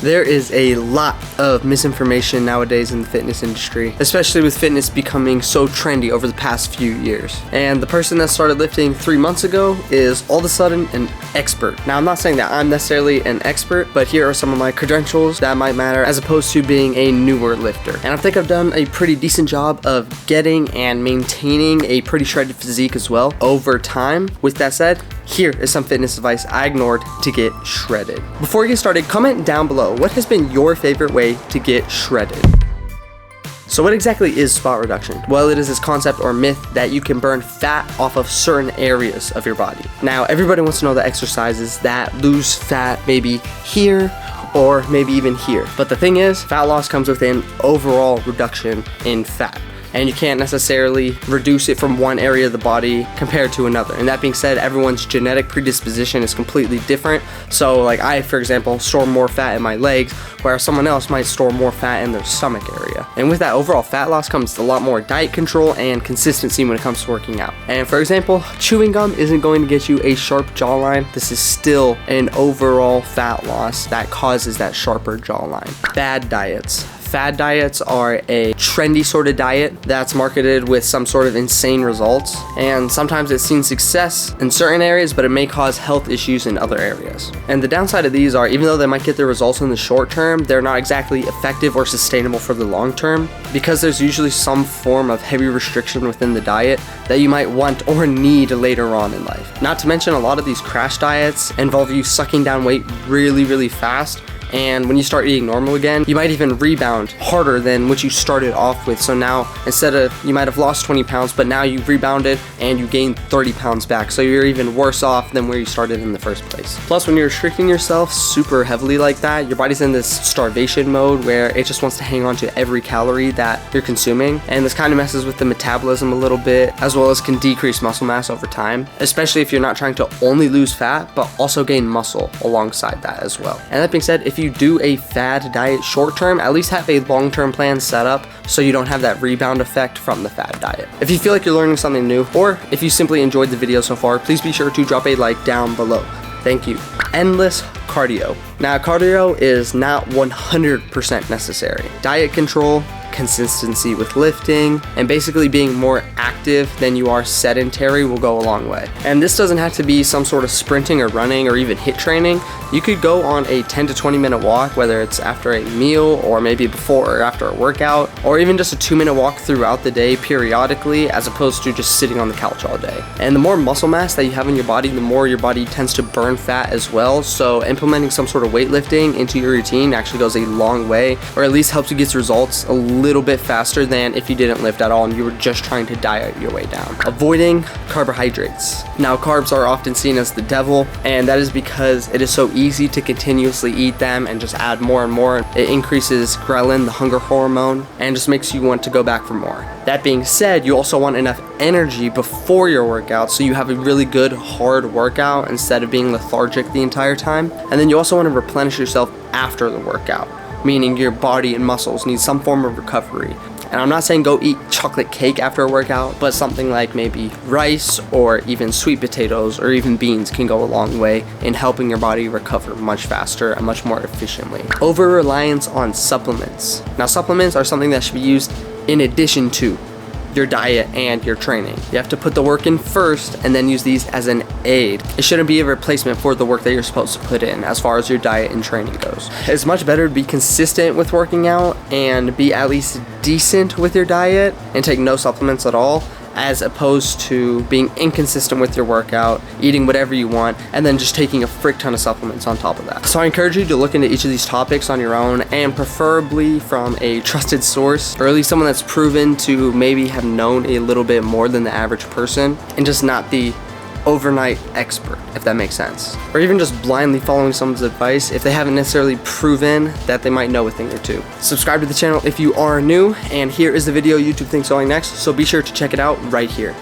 There is a lot of misinformation nowadays in the fitness industry, especially with fitness becoming so trendy over the past few years. And the person that started lifting 3 months ago is all of a sudden an expert. Now, I'm not saying that I'm necessarily an expert, but here are some of my credentials that might matter as opposed to being a newer lifter. And I think I've done a pretty decent job of getting and maintaining a pretty shredded physique as well over time. With that said, here is some fitness advice I ignored to get shredded. Before we get started, comment down below what has been your favorite way to get shredded. So what exactly is spot reduction? Well, it is this concept or myth that you can burn fat off of certain areas of your body. Now, everybody wants to know the exercises that lose fat maybe here or maybe even here. But the thing is, fat loss comes with an overall reduction in fat. And you can't necessarily reduce it from one area of the body compared to another. And that being said, everyone's genetic predisposition is completely different. So like I, for example, store more fat in my legs, whereas someone else might store more fat in their stomach area. And with that overall fat loss comes a lot more diet control and consistency when it comes to working out. And for example, chewing gum isn't going to get you a sharp jawline. This is still an overall fat loss that causes that sharper jawline. Bad diets. Fad diets are a trendy sort of diet that's marketed with some sort of insane results, and sometimes it's seen success in certain areas, but it may cause health issues in other areas. And the downside of these are, even though they might get their results in the short term, they're not exactly effective or sustainable for the long term, because there's usually some form of heavy restriction within the diet that you might want or need later on in life. Not to mention, a lot of these crash diets involve you sucking down weight really fast. And when you start eating normal again, you might even rebound harder than what you started off with. So now, instead of, you might have lost 20 pounds, but now you've rebounded and you gained 30 pounds back. So you're even worse off than where you started in the first place. Plus, when you're restricting yourself super heavily like that, your body's in this starvation mode where it just wants to hang on to every calorie that you're consuming. And this kind of messes with the metabolism a little bit, as well as can decrease muscle mass over time, especially if you're not trying to only lose fat, but also gain muscle alongside that as well. And that being said, if you do a fad diet short term, at least have a long-term plan set up so you don't have that rebound effect from the fad diet. If you feel like you're learning something new, or if you simply enjoyed the video so far, please be sure to drop a like down below. Thank you. Endless cardio. Now, cardio is not 100% necessary. Diet control, consistency with lifting, and basically being more active than you are sedentary will go a long way. And this doesn't have to be some sort of sprinting or running or even HIIT training. You could go on a 10 to 20 minute walk, whether it's after a meal or maybe before or after a workout, or even just a 2-minute walk throughout the day periodically, as opposed to just sitting on the couch all day. And the more muscle mass that you have in your body, the more your body tends to burn fat as well. So implementing some sort of weightlifting into your routine actually goes a long way, or at least helps you get results a little bit faster than if you didn't lift at all and you were just trying to diet your way down. Avoiding carbohydrates. Now, carbs are often seen as the devil, and that is because it is so easy to continuously eat them and just add more and more. It increases ghrelin, the hunger hormone, and just makes you want to go back for more. That being said, you also want enough energy before your workout so you have a really good hard workout instead of being lethargic the entire time. And then you also want to replenish yourself after the workout, meaning your body and muscles need some form of recovery. And I'm not saying go eat chocolate cake after a workout, but something like maybe rice or even sweet potatoes or even beans can go a long way in helping your body recover much faster and much more efficiently. Over-reliance on supplements. Now, supplements are something that should be used in addition to your diet and your training. You have to put the work in first and then use these as an aid. It shouldn't be a replacement for the work that you're supposed to put in as far as your diet and training goes. It's much better to be consistent with working out and be at least decent with your diet and take no supplements at all, as opposed to being inconsistent with your workout, eating whatever you want, and then just taking a frick ton of supplements on top of that. So I encourage you to look into each of these topics on your own, and preferably from a trusted source, or at least someone that's proven to maybe have known a little bit more than the average person, and just not the overnight expert, if that makes sense. Or even just blindly following someone's advice if they haven't necessarily proven that they might know a thing or two. Subscribe to the channel if you are new, and here is the video YouTube thinks going next, so be sure to check it out right here.